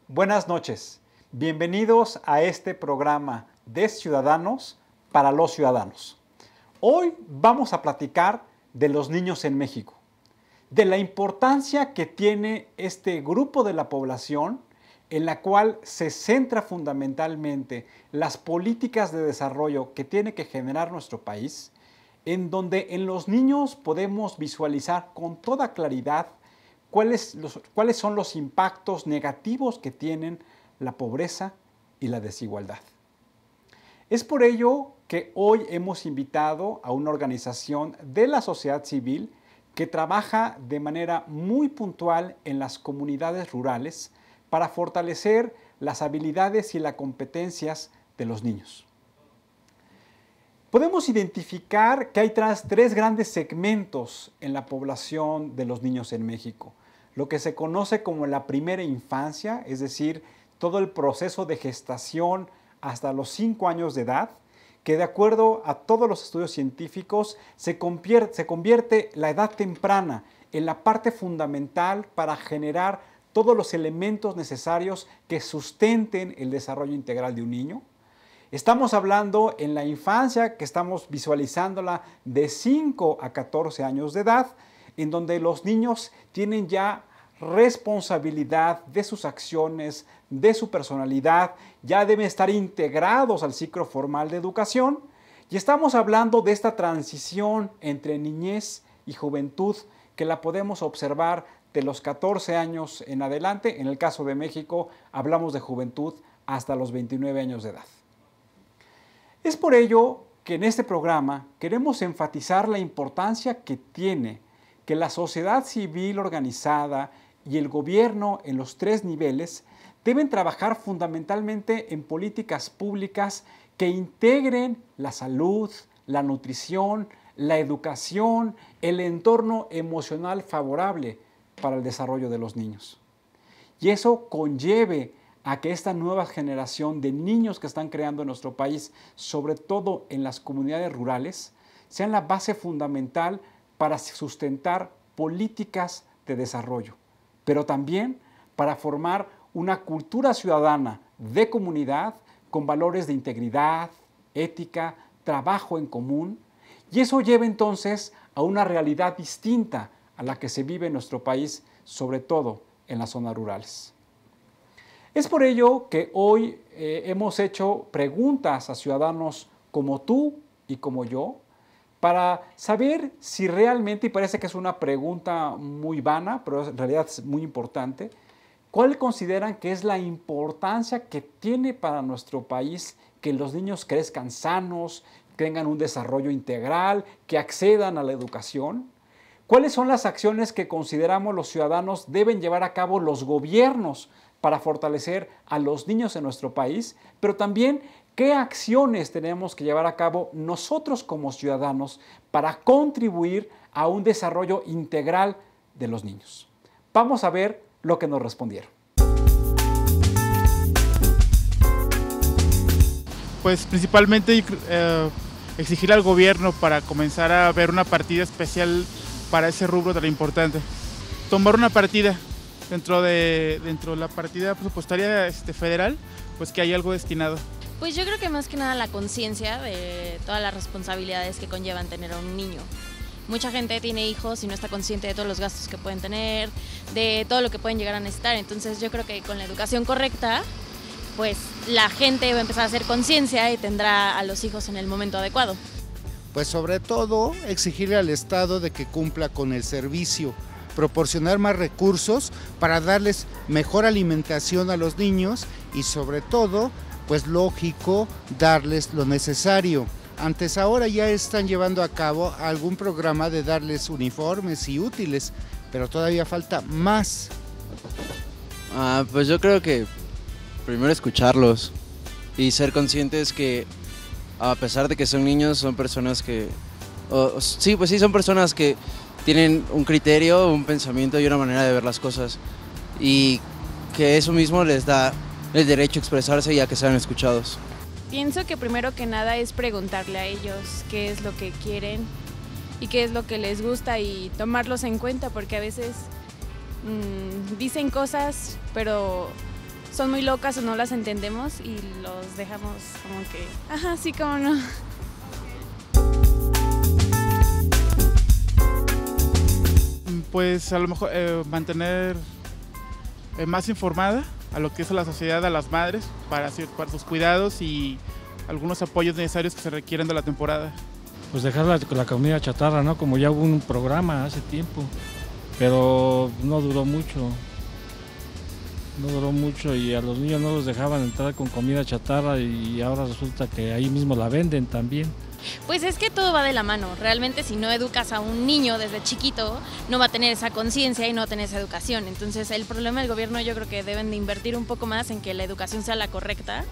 Buenas noches, bienvenidos a este programa de Ciudadanos para los Ciudadanos. Hoy vamos a platicar de los niños en México, de la importancia que tiene este grupo de la población en la cual se centra fundamentalmente las políticas de desarrollo que tiene que generar nuestro país, en donde en los niños podemos visualizar con toda claridad cuáles son los impactos negativos que tienen la pobreza y la desigualdad. Es por ello que hoy hemos invitado a una organización de la sociedad civil que trabaja de manera muy puntual en las comunidades rurales para fortalecer las habilidades y las competencias de los niños. Podemos identificar que hay tres grandes segmentos en la población de los niños en México. Lo que se conoce como la primera infancia, es decir, todo el proceso de gestación hasta los 5 años de edad, que de acuerdo a todos los estudios científicos se convierte la edad temprana en la parte fundamental para generar todos los elementos necesarios que sustenten el desarrollo integral de un niño. Estamos hablando en la infancia, que estamos visualizándola de 5 a 14 años de edad, en donde los niños tienen ya responsabilidad de sus acciones, de su personalidad, ya deben estar integrados al ciclo formal de educación. Y estamos hablando de esta transición entre niñez y juventud que la podemos observar de los 14 años en adelante. En el caso de México hablamos de juventud hasta los 29 años de edad. Es por ello que en este programa queremos enfatizar la importancia que tiene que la sociedad civil organizada y el gobierno en los 3 niveles deben trabajar fundamentalmente en políticas públicas que integren la salud, la nutrición, la educación, el entorno emocional favorable para el desarrollo de los niños. Y eso conlleve a que esta nueva generación de niños que están creando en nuestro país, sobre todo en las comunidades rurales, sean la base fundamental para sustentar políticas de desarrollo, pero también para formar una cultura ciudadana de comunidad con valores de integridad, ética, trabajo en común, y eso lleva entonces a una realidad distinta a la que se vive en nuestro país, sobre todo en las zonas rurales. Es por ello que hoy hemos hecho preguntas a ciudadanos como tú y como yo, para saber si realmente, y parece que es una pregunta muy vana, pero en realidad es muy importante, ¿cuál consideran que es la importancia que tiene para nuestro país que los niños crezcan sanos, tengan un desarrollo integral, que accedan a la educación? ¿Cuáles son las acciones que consideramos los ciudadanos deben llevar a cabo los gobiernos para fortalecer a los niños en nuestro país? Pero también, ¿qué acciones tenemos que llevar a cabo nosotros como ciudadanos para contribuir a un desarrollo integral de los niños? Vamos a ver lo que nos respondieron. Pues principalmente exigir al gobierno para comenzar a ver una partida especial para ese rubro tan importante. Tomar una partida dentro de la partida presupuestaria federal, pues que haya algo destinado. Pues yo creo que más que nada la conciencia de todas las responsabilidades que conllevan tener a un niño. Mucha gente tiene hijos y no está consciente de todos los gastos que pueden tener, de todo lo que pueden llegar a necesitar. Entonces yo creo que con la educación correcta, pues la gente va a empezar a hacer conciencia y tendrá a los hijos en el momento adecuado. Pues sobre todo exigirle al Estado de que cumpla con el servicio, proporcionar más recursos para darles mejor alimentación a los niños y sobre todo, pues lógico, darles lo necesario. Antes ahora ya están llevando a cabo algún programa de darles uniformes y útiles, pero todavía falta más. Pues yo creo que primero escucharlos y ser conscientes que a pesar de que son niños, son personas que... son personas que tienen un criterio, un pensamiento y una manera de ver las cosas y que eso mismo les da el derecho a expresarse y a que sean escuchados. Pienso que primero que nada es preguntarle a ellos qué es lo que quieren y qué es lo que les gusta y tomarlos en cuenta, porque a veces dicen cosas pero son muy locas o no las entendemos y los dejamos como que, ajá, sí, como no. Pues a lo mejor mantener más informada a lo que es la sociedad, a las madres, para sus cuidados y algunos apoyos necesarios que se requieren de la temporada. Pues dejar la comida chatarra, ¿no? Como ya hubo un programa hace tiempo, pero no duró mucho. No duró mucho y a los niños no los dejaban entrar con comida chatarra y ahora resulta que ahí mismo la venden también. Pues es que todo va de la mano. Realmente si no educas a un niño desde chiquito, no va a tener esa conciencia y no va a tener esa educación. Entonces el problema del gobierno, yo creo que deben de invertir un poco más en que la educación sea la correcta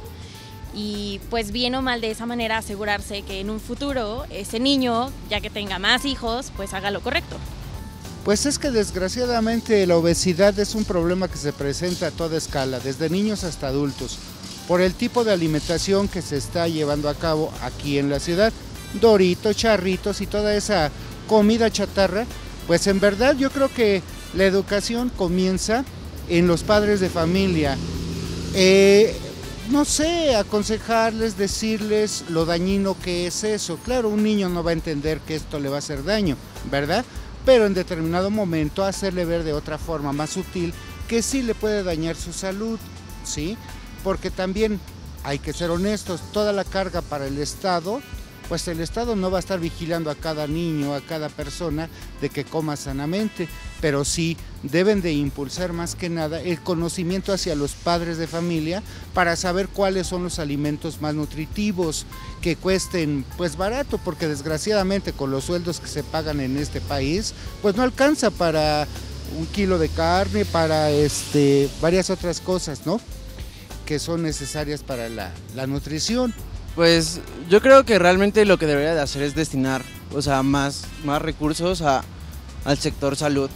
y pues bien o mal de esa manera asegurarse que en un futuro ese niño, ya que tenga más hijos, pues haga lo correcto. Pues es que desgraciadamente la obesidad es un problema que se presenta a toda escala, desde niños hasta adultos, por el tipo de alimentación que se está llevando a cabo aquí en la ciudad. Doritos, charritos y toda esa comida chatarra, pues en verdad yo creo que la educación comienza en los padres de familia. No sé, aconsejarles, decirles lo dañino que es eso. Claro, un niño no va a entender que esto le va a hacer daño, ¿verdad? Pero en determinado momento hacerle ver de otra forma más sutil que sí le puede dañar su salud, ¿sí? Porque también hay que ser honestos, toda la carga para el Estado, pues el Estado no va a estar vigilando a cada niño, a cada persona de que coma sanamente, pero sí deben de impulsar más que nada el conocimiento hacia los padres de familia para saber cuáles son los alimentos más nutritivos, que cuesten pues barato, porque desgraciadamente con los sueldos que se pagan en este país, pues no alcanza para un kilo de carne, para varias otras cosas, ¿no?, que son necesarias para la nutrición. Pues yo creo que realmente lo que debería de hacer es destinar, o sea, más recursos al sector salud.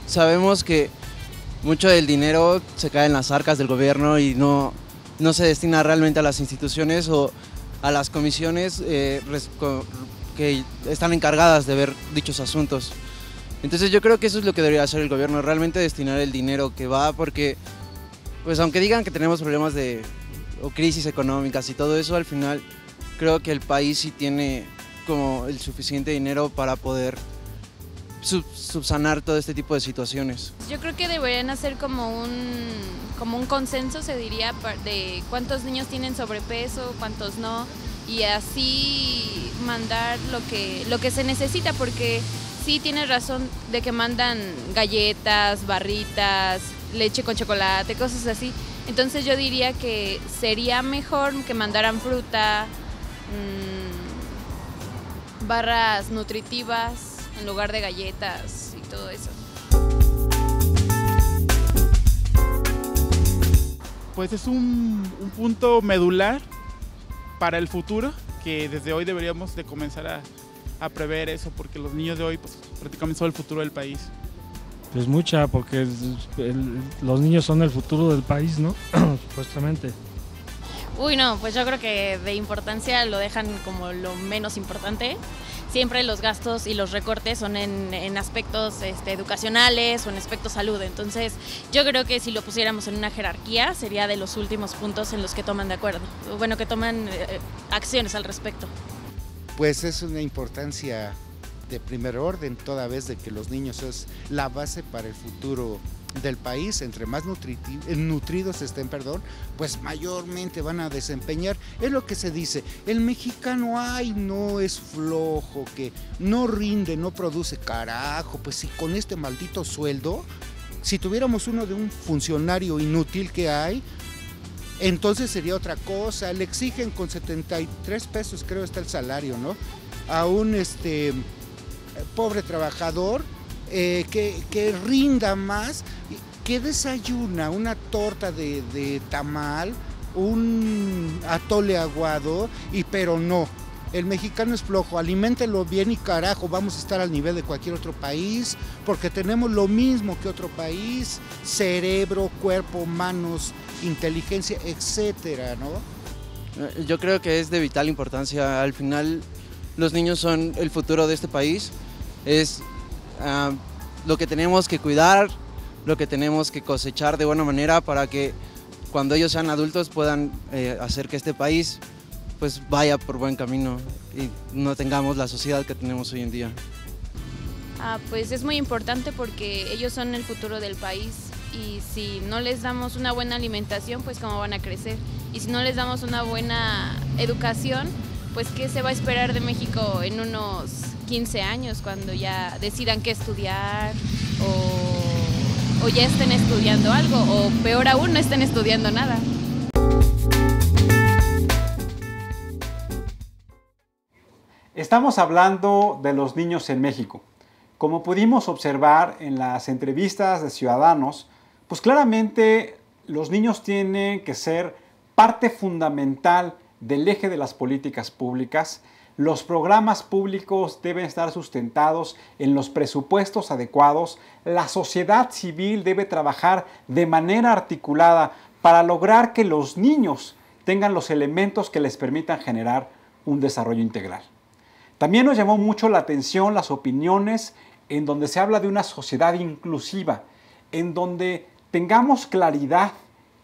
Sabemos que mucho del dinero se cae en las arcas del gobierno y no se destina realmente a las instituciones o a las comisiones que están encargadas de ver dichos asuntos. Entonces yo creo que eso es lo que debería hacer el gobierno, realmente destinar el dinero que va, porque pues aunque digan que tenemos problemas o crisis económicas y todo eso, al final creo que el país sí tiene como el suficiente dinero para poder subsanar todo este tipo de situaciones. Yo creo que deberían hacer como un consenso, se diría, de cuántos niños tienen sobrepeso, cuántos no, y así mandar lo que se necesita, porque sí tienes razón de que mandan galletas, barritas, leche con chocolate, cosas así. Entonces yo diría que sería mejor que mandaran fruta, barras nutritivas en lugar de galletas y todo eso. Pues es un punto medular para el futuro, que desde hoy deberíamos de comenzar a prever eso, porque los niños de hoy pues, prácticamente son el futuro del país. Pues mucha, porque los niños son el futuro del país, ¿no? Supuestamente. Uy, no, pues yo creo que de importancia lo dejan como lo menos importante. Siempre los gastos y los recortes son en aspectos educacionales o en aspectos salud. Entonces yo creo que si lo pusiéramos en una jerarquía sería de los últimos puntos en los que toman de acuerdo. Bueno, que toman acciones al respecto. Pues es una importancia de primer orden, toda vez de que los niños es la base para el futuro del país. Entre más nutridos estén, pues mayormente van a desempeñar. Es lo que se dice, el mexicano, no es flojo, que no rinde, no produce. Carajo, pues si con este maldito sueldo, si tuviéramos uno de un funcionario inútil que hay, entonces sería otra cosa. Le exigen con 73 pesos, creo está el salario, ¿no?, a un pobre trabajador que rinda más, que desayuna una torta de tamal, un atole aguado, pero no, el mexicano es flojo. Aliméntelo bien y carajo, vamos a estar al nivel de cualquier otro país, porque tenemos lo mismo que otro país: cerebro, cuerpo, manos, inteligencia, etcétera, ¿no? Yo creo que es de vital importancia. Al final los niños son el futuro de este país, es lo que tenemos que cuidar, lo que tenemos que cosechar de buena manera para que cuando ellos sean adultos puedan hacer que este país pues vaya por buen camino y no tengamos la sociedad que tenemos hoy en día. Pues es muy importante porque ellos son el futuro del país y si no les damos una buena alimentación, pues cómo van a crecer. Y si no les damos una buena educación, pues qué se va a esperar de México en unos 15 años cuando ya decidan qué estudiar o ya estén estudiando algo o peor aún no estén estudiando nada. Estamos hablando de los niños en México. Como pudimos observar en las entrevistas de ciudadanos, pues claramente los niños tienen que ser parte fundamental del eje de las políticas públicas. Los programas públicos deben estar sustentados en los presupuestos adecuados. La sociedad civil debe trabajar de manera articulada para lograr que los niños tengan los elementos que les permitan generar un desarrollo integral. También nos llamó mucho la atención las opiniones en donde se habla de una sociedad inclusiva, en donde tengamos claridad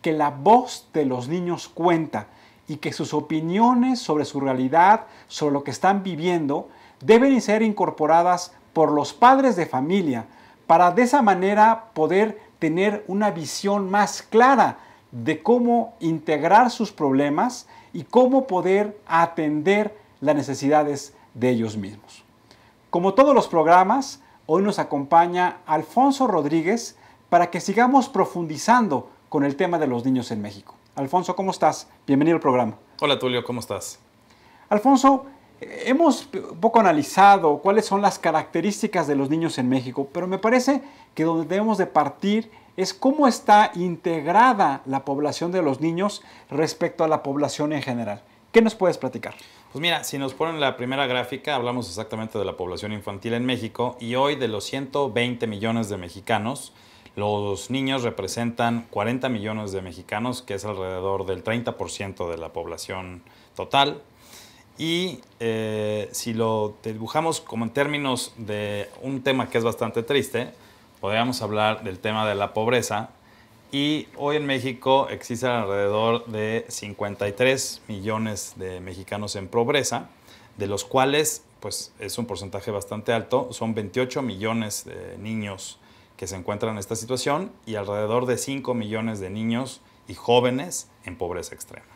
que la voz de los niños cuenta y que sus opiniones sobre su realidad, sobre lo que están viviendo, deben ser incorporadas por los padres de familia para de esa manera poder tener una visión más clara de cómo integrar sus problemas y cómo poder atender las necesidades de ellos mismos. Como todos los programas, hoy nos acompaña Alfonso Rodríguez para que sigamos profundizando con el tema de los niños en México. Alfonso, ¿cómo estás? Bienvenido al programa. Hola Tulio, ¿cómo estás? Alfonso, hemos un poco analizado cuáles son las características de los niños en México, pero me parece que donde debemos de partir es cómo está integrada la población de los niños respecto a la población en general. ¿Qué nos puedes platicar? Pues mira, si nos ponen la primera gráfica, hablamos exactamente de la población infantil en México y hoy de los 120 millones de mexicanos, los niños representan 40 millones de mexicanos, que es alrededor del 30% de la población total. Y si lo dibujamos como en términos de un tema que es bastante triste, podríamos hablar del tema de la pobreza. Y hoy en México existen alrededor de 53 millones de mexicanos en pobreza, de los cuales pues, es un porcentaje bastante alto, son 28 millones de niños que se encuentran en esta situación y alrededor de 5 millones de niños y jóvenes en pobreza extrema.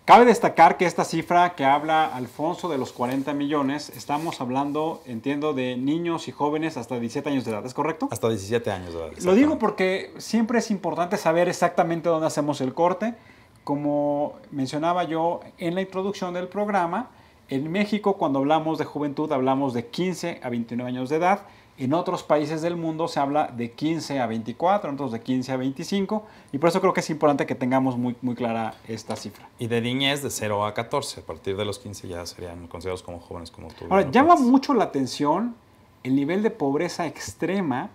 Cabe destacar que esta cifra que habla Alfonso de los 40 millones, estamos hablando, entiendo, de niños y jóvenes hasta 17 años de edad, ¿es correcto? Hasta 17 años de edad. Lo digo porque siempre es importante saber exactamente dónde hacemos el corte. Como mencionaba yo en la introducción del programa, en México cuando hablamos de juventud hablamos de 15 a 29 años de edad. En otros países del mundo se habla de 15 a 24, en otros de 15 a 25, y por eso creo que es importante que tengamos muy clara esta cifra. Y de niñez de 0 a 14, a partir de los 15 ya serían considerados como jóvenes como tú. Ahora, llama mucho la atención el nivel de pobreza extrema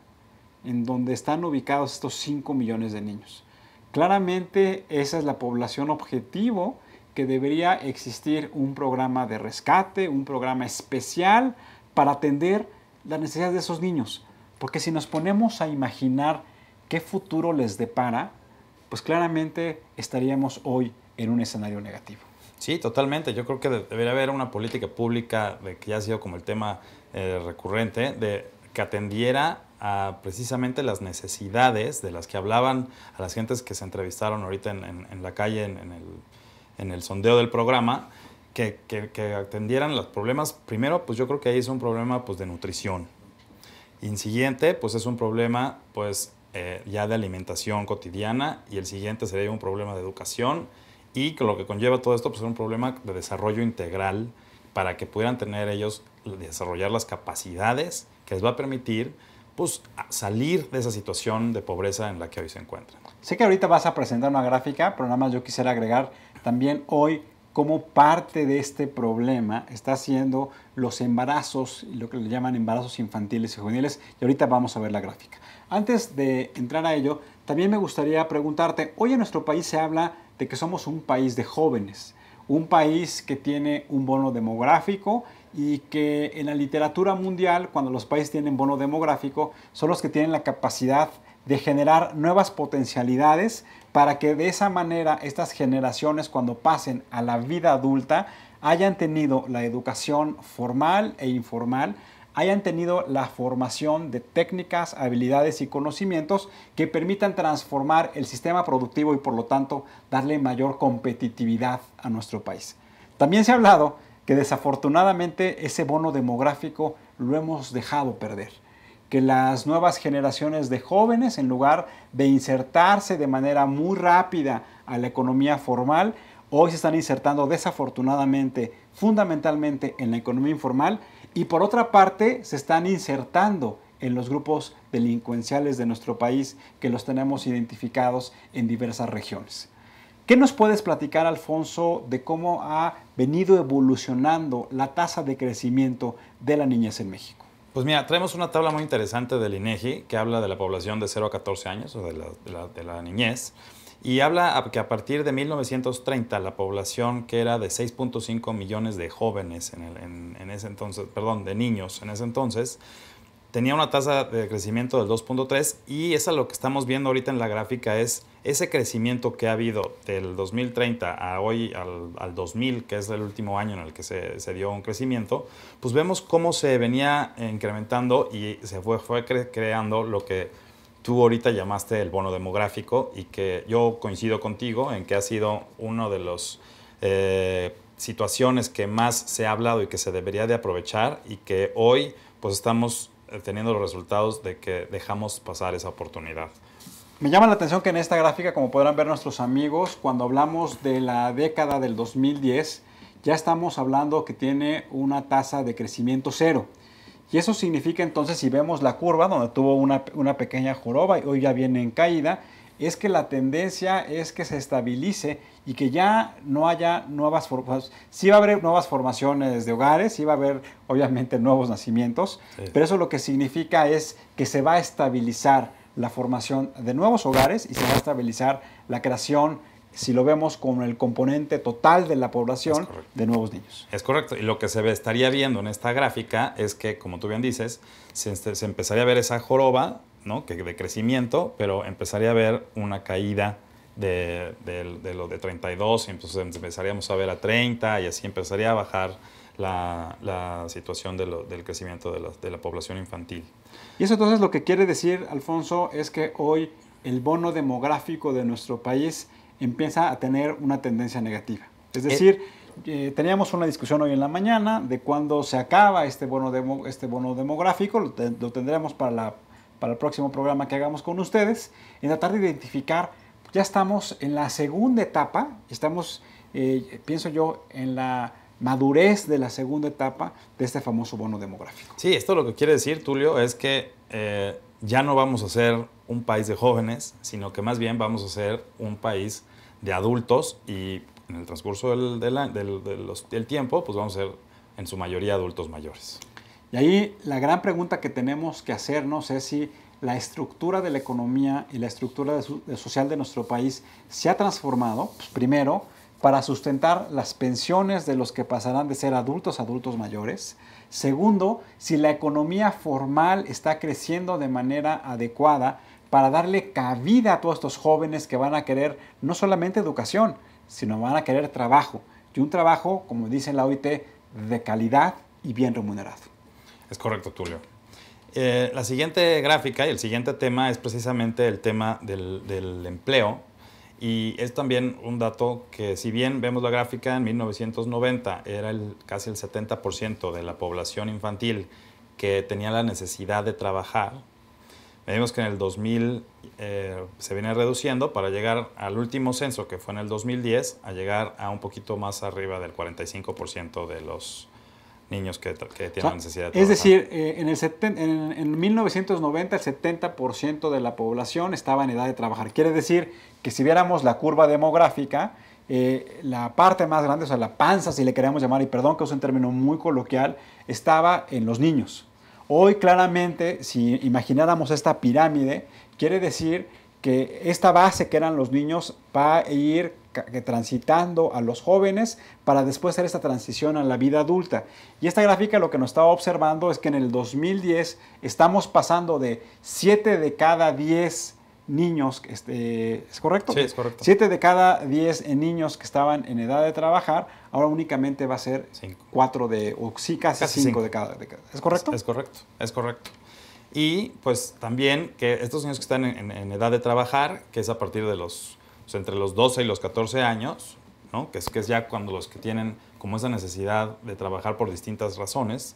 en donde están ubicados estos 5 millones de niños. Claramente esa es la población objetivo que debería existir un programa de rescate, un programa especial para atender las necesidades de esos niños, porque si nos ponemos a imaginar qué futuro les depara, pues claramente estaríamos hoy en un escenario negativo. Sí, totalmente. Yo creo que debería haber una política pública de que ya ha sido como el tema recurrente, de que atendiera a precisamente las necesidades de las que hablaban a las gentes que se entrevistaron ahorita en la calle, en el sondeo del programa, que atendieran los problemas. Primero, pues yo creo que ahí es un problema pues, de nutrición. Y en siguiente, pues es un problema pues, ya de alimentación cotidiana. Y el siguiente sería un problema de educación. Y que lo que conlleva todo esto pues, es un problema de desarrollo integral para que pudieran tener ellos, desarrollar las capacidades que les va a permitir pues, salir de esa situación de pobreza en la que hoy se encuentran. Sé que ahorita vas a presentar una gráfica, pero nada más yo quisiera agregar también hoy cómo parte de este problema está siendo los embarazos, lo que le llaman embarazos infantiles y juveniles, y ahorita vamos a ver la gráfica. Antes de entrar a ello, también me gustaría preguntarte, hoy en nuestro país se habla de que somos un país de jóvenes, un país que tiene un bono demográfico y que en la literatura mundial, cuando los países tienen bono demográfico, son los que tienen la capacidad de generar nuevas potencialidades para que de esa manera estas generaciones, cuando pasen a la vida adulta, hayan tenido la educación formal e informal, hayan tenido la formación de técnicas, habilidades y conocimientos que permitan transformar el sistema productivo y por lo tanto darle mayor competitividad a nuestro país. También se ha hablado que desafortunadamente ese bono demográfico lo hemos dejado perder, que las nuevas generaciones de jóvenes, en lugar de insertarse de manera muy rápida a la economía formal, hoy se están insertando desafortunadamente fundamentalmente en la economía informal y por otra parte se están insertando en los grupos delincuenciales de nuestro país que los tenemos identificados en diversas regiones. ¿Qué nos puedes platicar, Alfonso, de cómo ha venido evolucionando la tasa de crecimiento de la niñez en México? Pues mira, traemos una tabla muy interesante del INEGI que habla de la población de 0 a 14 años, o de la niñez, y habla que a partir de 1930 la población que era de 6.5 millones de jóvenes en ese entonces, perdón, de niños en ese entonces, tenía una tasa de crecimiento del 2.3 y eso es lo que estamos viendo ahorita en la gráfica, es ese crecimiento que ha habido del 2030 a hoy al 2000, que es el último año en el que se dio un crecimiento, pues vemos cómo se venía incrementando y se fue creando lo que tú ahorita llamaste el bono demográfico y que yo coincido contigo en que ha sido uno de los situaciones que más se ha hablado y que se debería de aprovechar y que hoy pues estamos teniendo los resultados de que dejamos pasar esa oportunidad. Me llama la atención que en esta gráfica, como podrán ver nuestros amigos, cuando hablamos de la década del 2010, ya estamos hablando que tiene una tasa de crecimiento cero. Y eso significa entonces, si vemos la curva donde tuvo una pequeña joroba y hoy ya viene en caída, es que la tendencia es que se estabilice y que ya no haya nuevas formaciones. Sí va a haber nuevas formaciones de hogares, sí va a haber obviamente nuevos nacimientos, sí, pero eso lo que significa es que se va a estabilizar la formación de nuevos hogares y se va a estabilizar la creación, si lo vemos con el componente total de la población, de nuevos niños. Es correcto. Y lo que se estaría viendo en esta gráfica es que, como tú bien dices, se empezaría a ver esa joroba, ¿no?, de crecimiento, pero empezaría a ver una caída de lo de 32, y entonces empezaríamos a ver a 30 y así empezaría a bajar la situación del crecimiento de la población infantil. Y eso entonces lo que quiere decir, Alfonso, es que hoy el bono demográfico de nuestro país empieza a tener una tendencia negativa. Es decir, teníamos una discusión hoy en la mañana de cuándo se acaba este bono demográfico, lo tendremos para el próximo programa que hagamos con ustedes, en tratar de identificar, ya estamos en la segunda etapa, estamos, pienso yo, en la madurez de la segunda etapa de este famoso bono demográfico. Sí, esto lo que quiere decir, Tulio, es que ya no vamos a ser un país de jóvenes, sino que más bien vamos a ser un país de adultos y en el transcurso del tiempo, pues vamos a ser en su mayoría adultos mayores. Y ahí la gran pregunta que tenemos que hacernos es si la estructura de la economía y la estructura social de nuestro país se ha transformado, pues primero, para sustentar las pensiones de los que pasarán de ser adultos a adultos mayores. Segundo, si la economía formal está creciendo de manera adecuada para darle cabida a todos estos jóvenes que van a querer no solamente educación, sino van a querer trabajo. Y un trabajo, como dice la OIT, de calidad y bien remunerado. Es correcto, Tulio. La siguiente gráfica y el siguiente tema es precisamente el tema del empleo. Y es también un dato que, si bien vemos la gráfica, en 1990 era casi el 70% de la población infantil que tenía la necesidad de trabajar. Vemos que en el 2000 se viene reduciendo para llegar al último censo, que fue en el 2010, a llegar a un poquito más arriba del 45% de los niños que tienen la necesidad de trabajar. Es decir, en 1990 el 70% de la población estaba en edad de trabajar. Quiere decir que si viéramos la curva demográfica, la parte más grande, o sea, la panza, si le queremos llamar, y perdón que use un término muy coloquial, estaba en los niños. Hoy claramente, si imagináramos esta pirámide, quiere decir que esta base que eran los niños va a ir transitando a los jóvenes para después hacer esta transición a la vida adulta. Y esta gráfica lo que nos estaba observando es que en el 2010 estamos pasando de 7 de cada 10 niños, ¿es correcto? Sí, es correcto. 7 de cada 10 niños que estaban en edad de trabajar, ahora únicamente va a ser 4 o sí, casi 5 de cada. ¿Es correcto? Es correcto, es correcto. Y pues también que estos niños que están en edad de trabajar, que es a partir de entre los 12 y los 14 años, ¿no? que es ya cuando los que tienen como esa necesidad de trabajar por distintas razones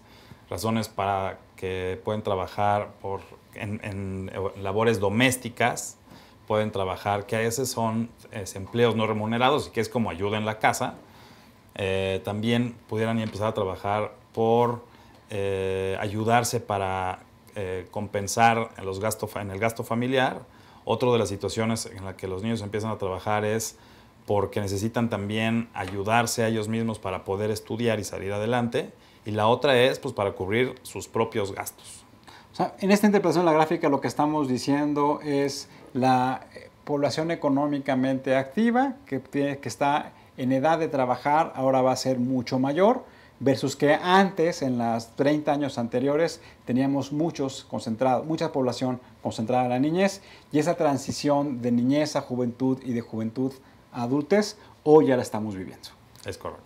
para que pueden trabajar en labores domésticas, pueden trabajar, que a veces son empleos no remunerados y que es como ayuda en la casa, también pudieran empezar a trabajar por ayudarse para compensar en el gasto familiar. Otra de las situaciones en las que los niños empiezan a trabajar es porque necesitan también ayudarse a ellos mismos para poder estudiar y salir adelante. Y la otra es pues, para cubrir sus propios gastos. O sea, en esta interpretación de la gráfica lo que estamos diciendo es la población económicamente activa que está en edad de trabajar ahora va a ser mucho mayor, versus que antes, en los 30 años anteriores, teníamos mucha población concentrada en la niñez, y esa transición de niñez a juventud y de juventud a adultez, hoy ya la estamos viviendo. Es correcto.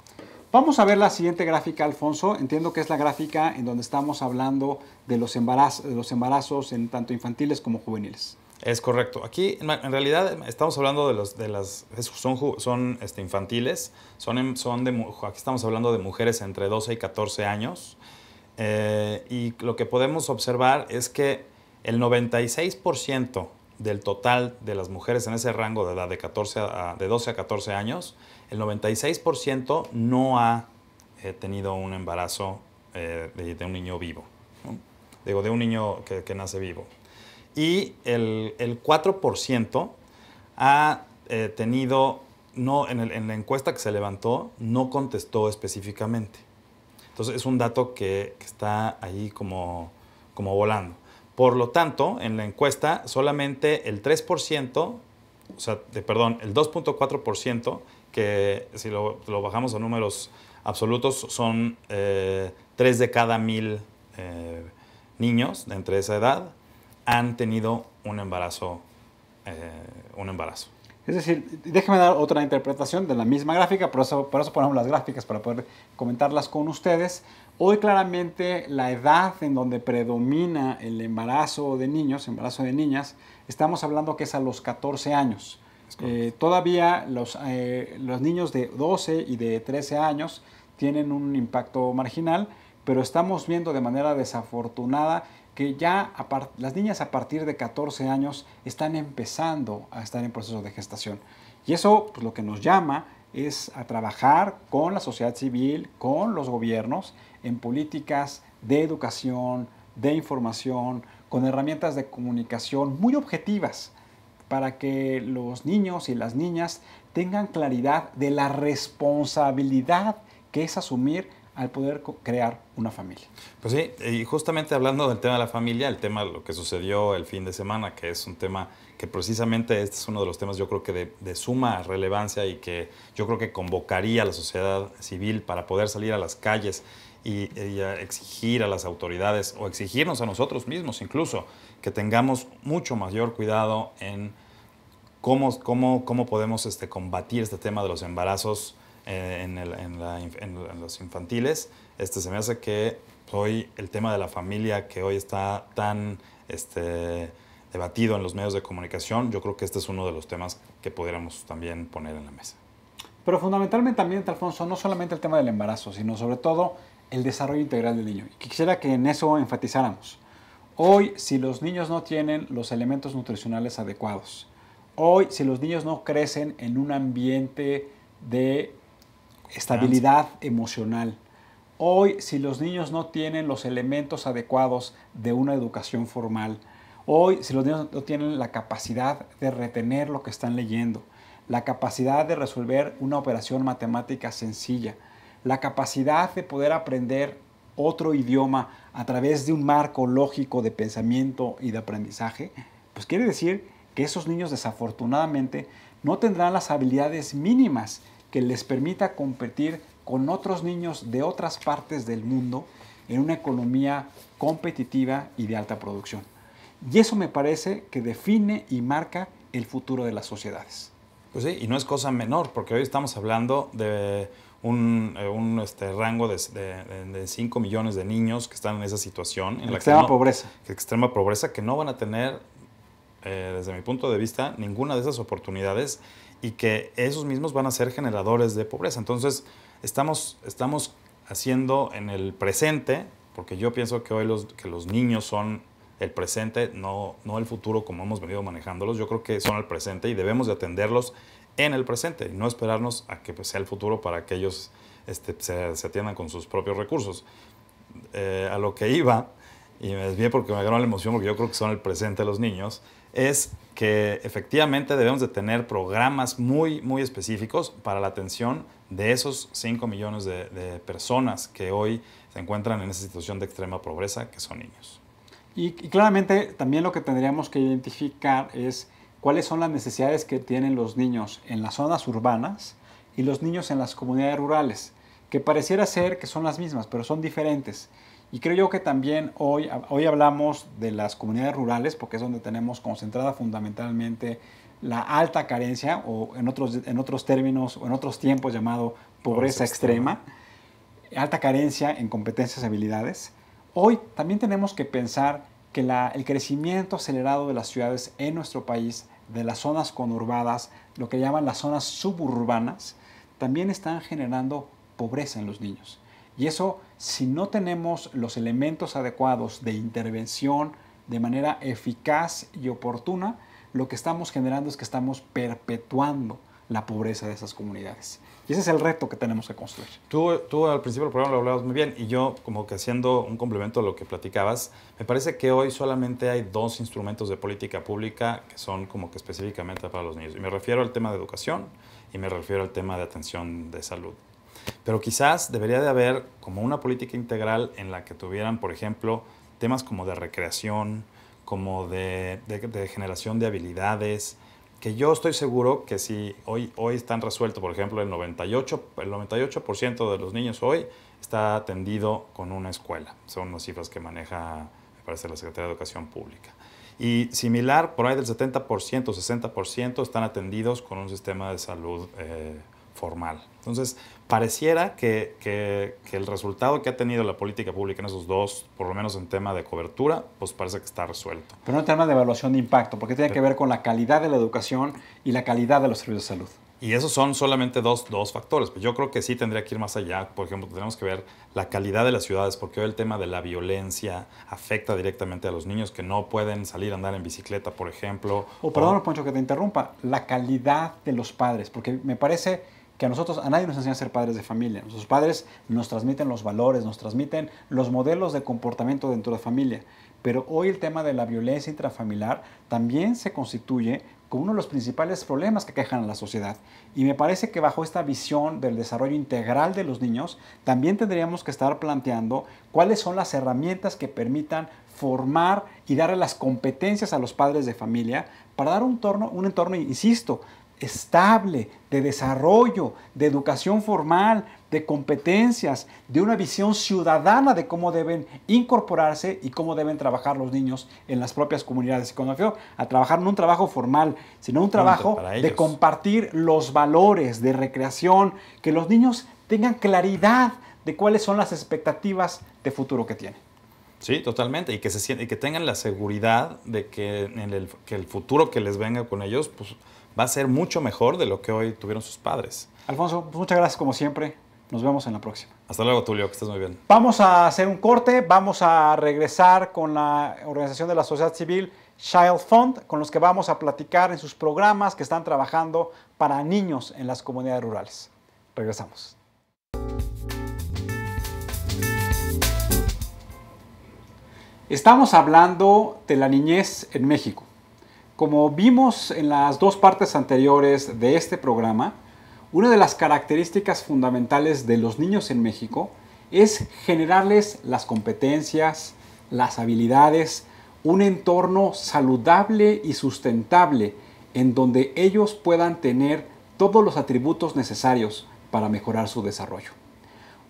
Vamos a ver la siguiente gráfica, Alfonso. Entiendo que es la gráfica en donde estamos hablando de los embarazos en tanto infantiles como juveniles. Es correcto. Aquí en realidad estamos hablando son infantiles, aquí estamos hablando de mujeres entre 12 y 14 años y lo que podemos observar es que el 96% del total de las mujeres en ese rango de edad de 12 a 14 años, el 96% no ha tenido un embarazo de un niño vivo, ¿no? Digo, de un niño que nace vivo. Y el 4% ha tenido, en la encuesta que se levantó, no contestó específicamente. Entonces es un dato que está ahí como volando. Por lo tanto, en la encuesta solamente el 3%, el 2.4%, que si lo bajamos a números absolutos son 3 de cada 1000 niños de entre esa edad, han tenido un embarazo. Es decir, déjeme dar otra interpretación de la misma gráfica, por eso ponemos las gráficas para poder comentarlas con ustedes. Hoy claramente la edad en donde predomina el embarazo de niños, embarazo de niñas, estamos hablando que es a los 14 años. Todavía los niños de 12 y de 13 años tienen un impacto marginal, pero estamos viendo de manera desafortunada que ya las niñas a partir de 14 años están empezando a estar en proceso de gestación. Y eso pues, lo que nos llama es a trabajar con la sociedad civil, con los gobiernos, en políticas de educación, de información, con herramientas de comunicación muy objetivas para que los niños y las niñas tengan claridad de la responsabilidad que es asumir al poder crear una familia. Pues sí, y justamente hablando del tema de la familia, el tema de lo que sucedió el fin de semana, que es un tema que precisamente este es uno de los temas yo creo que de suma relevancia y que yo creo que convocaría a la sociedad civil para poder salir a las calles y exigir a las autoridades o exigirnos a nosotros mismos incluso que tengamos mucho mayor cuidado en cómo podemos combatir este tema de los embarazos en los infantiles. Se me hace que hoy el tema de la familia que hoy está tan debatido en los medios de comunicación, yo creo que este es uno de los temas que pudiéramos también poner en la mesa. Pero fundamentalmente también, Alfonso, no solamente el tema del embarazo, sino sobre todo el desarrollo integral del niño. Y quisiera que en eso enfatizáramos. Hoy, si los niños no tienen los elementos nutricionales adecuados, hoy, si los niños no crecen en un ambiente de estabilidad emocional, hoy, si los niños no tienen los elementos adecuados de una educación formal, hoy, si los niños no tienen la capacidad de retener lo que están leyendo, la capacidad de resolver una operación matemática sencilla, la capacidad de poder aprender otro idioma a través de un marco lógico de pensamiento y de aprendizaje, pues quiere decir que esos niños desafortunadamente no tendrán las habilidades mínimas que les permita competir con otros niños de otras partes del mundo en una economía competitiva y de alta producción. Y eso me parece que define y marca el futuro de las sociedades. Pues sí, y no es cosa menor, porque hoy estamos hablando de un rango de 5 millones de niños que están en esa situación. En la extrema pobreza. Extrema pobreza, que no van a tener, desde mi punto de vista, ninguna de esas oportunidades y que esos mismos van a ser generadores de pobreza. Entonces, estamos haciendo en el presente, porque yo pienso que hoy que los niños son el presente, no el futuro como hemos venido manejándolos. Yo creo que son el presente y debemos de atenderlos en el presente y no esperarnos a que pues, sea el futuro para que ellos se atiendan con sus propios recursos. A lo que iba, y me desvié porque me ganó la emoción, porque yo creo que son el presente de los niños, es que efectivamente debemos de tener programas muy, muy específicos para la atención de esos 5 millones de personas que hoy se encuentran en esa situación de extrema pobreza, que son niños. Y claramente también lo que tendríamos que identificar es cuáles son las necesidades que tienen los niños en las zonas urbanas y los niños en las comunidades rurales, que pareciera ser que son las mismas, pero son diferentes. Y creo yo que también hoy hablamos de las comunidades rurales, porque es donde tenemos concentrada fundamentalmente la alta carencia, o en otros términos, o en otros tiempos llamado pobreza extrema, alta carencia en competencias y habilidades. Hoy también tenemos que pensar que el crecimiento acelerado de las ciudades en nuestro país, de las zonas conurbadas, lo que llaman las zonas suburbanas, también están generando pobreza en los niños. Y eso, si no tenemos los elementos adecuados de intervención de manera eficaz y oportuna, lo que estamos generando es que estamos perpetuando la pobreza de esas comunidades. Y ese es el reto que tenemos que construir. Tú al principio del programa lo hablabas muy bien y yo como que haciendo un complemento a lo que platicabas, me parece que hoy solamente hay 2 instrumentos de política pública que son como que específicamente para los niños. Y me refiero al tema de educación y me refiero al tema de atención de salud. Pero quizás debería de haber como una política integral en la que tuvieran, por ejemplo, temas como de recreación, como de generación de habilidades, que yo estoy seguro que si hoy están resueltos, por ejemplo, el 98% de los niños hoy está atendido con una escuela. Son unas cifras que maneja, me parece, la Secretaría de Educación Pública. Y similar, por ahí del 70%, 60% están atendidos con un sistema de salud formal. Entonces, pareciera que el resultado que ha tenido la política pública en esos 2, por lo menos en tema de cobertura, pues parece que está resuelto. Pero no en tema de evaluación de impacto, porque tiene que ver con la calidad de la educación y la calidad de los servicios de salud. Y esos son solamente dos factores. Pues yo creo que sí tendría que ir más allá. Por ejemplo, tenemos que ver la calidad de las ciudades, porque hoy el tema de la violencia afecta directamente a los niños que no pueden salir a andar en bicicleta, por ejemplo. Perdón, Poncho, que te interrumpa. La calidad de los padres, porque me parece que a nadie nos enseña a ser padres de familia. Nuestros padres nos transmiten los valores, nos transmiten los modelos de comportamiento dentro de familia. Pero hoy el tema de la violencia intrafamiliar también se constituye como uno de los principales problemas que aquejan a la sociedad. Y me parece que bajo esta visión del desarrollo integral de los niños, también tendríamos que estar planteando cuáles son las herramientas que permitan formar y darle las competencias a los padres de familia para dar un entorno, insisto, estable, de desarrollo, de educación formal, de competencias, de una visión ciudadana de cómo deben incorporarse y cómo deben trabajar los niños en las propias comunidades. Y cuando me refiero a trabajar, no un trabajo formal, sino un trabajo de compartir los valores, de recreación, que los niños tengan claridad de cuáles son las expectativas de futuro que tienen. Sí, totalmente, y que tengan la seguridad de que el futuro que les venga con ellos pues, va a ser mucho mejor de lo que hoy tuvieron sus padres. Alfonso, pues muchas gracias como siempre. Nos vemos en la próxima. Hasta luego, Tulio, que estés muy bien. Vamos a hacer un corte, vamos a regresar con la organización de la sociedad civil Child Fund, con los que vamos a platicar en sus programas que están trabajando para niños en las comunidades rurales. Regresamos. Estamos hablando de la niñez en México. Como vimos en las 2 partes anteriores de este programa, una de las características fundamentales de los niños en México es generarles las competencias, las habilidades, un entorno saludable y sustentable en donde ellos puedan tener todos los atributos necesarios para mejorar su desarrollo.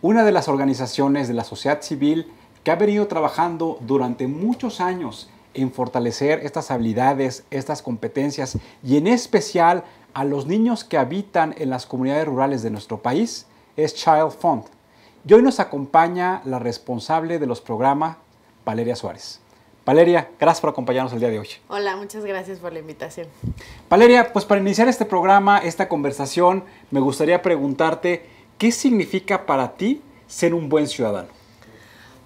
Una de las organizaciones de la sociedad civil que ha venido trabajando durante muchos años en fortalecer estas habilidades, estas competencias y en especial a los niños que habitan en las comunidades rurales de nuestro país es Child Fund. Y hoy nos acompaña la responsable de los programas, Valeria Suárez. Valeria, gracias por acompañarnos el día de hoy. Hola, muchas gracias por la invitación. Valeria, pues para iniciar este programa, esta conversación, me gustaría preguntarte, ¿qué significa para ti ser un buen ciudadano?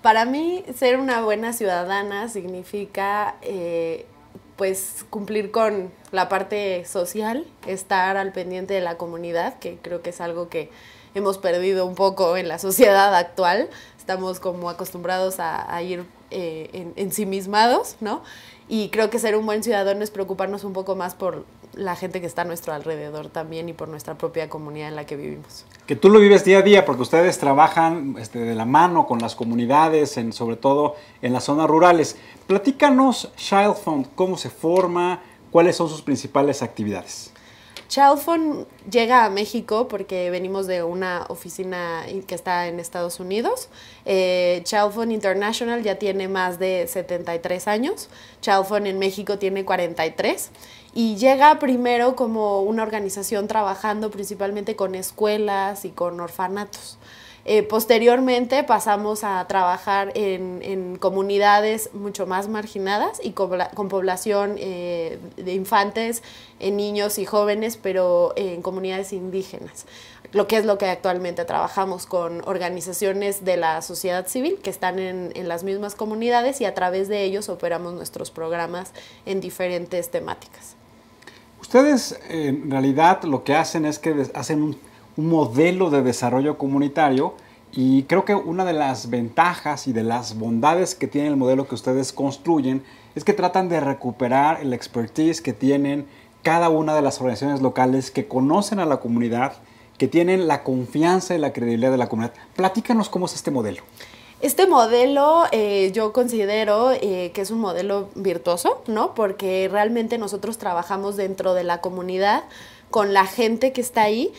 Para mí, ser una buena ciudadana significa pues cumplir con la parte social, estar al pendiente de la comunidad, que creo que es algo que hemos perdido un poco en la sociedad actual. Estamos como acostumbrados a ir ensimismados, ¿no? Y creo que ser un buen ciudadano es preocuparnos un poco más por la gente que está a nuestro alrededor también y por nuestra propia comunidad en la que vivimos. Que tú lo vives día a día porque ustedes trabajan de la mano con las comunidades, sobre todo en las zonas rurales. Platícanos Child Fund, cómo se forma, cuáles son sus principales actividades. Child Fund llega a México porque venimos de una oficina que está en Estados Unidos. Child Fund International ya tiene más de 73 años. Child Fund en México tiene 43. Y llega primero como una organización trabajando principalmente con escuelas y con orfanatos. Posteriormente pasamos a trabajar en comunidades mucho más marginadas y con población de infantes, niños y jóvenes, pero en comunidades indígenas. Lo que actualmente trabajamos con organizaciones de la sociedad civil que están en las mismas comunidades y a través de ellos operamos nuestros programas en diferentes temáticas. Ustedes en realidad lo que hacen es que hacen un modelo de desarrollo comunitario y creo que una de las ventajas y de las bondades que tiene el modelo que ustedes construyen es que tratan de recuperar el expertise que tienen cada una de las organizaciones locales que conocen a la comunidad, que tienen la confianza y la credibilidad de la comunidad. Platícanos cómo es este modelo. Este modelo yo considero que es un modelo virtuoso, ¿no? Porque realmente nosotros trabajamos dentro de la comunidad con la gente que está ahí,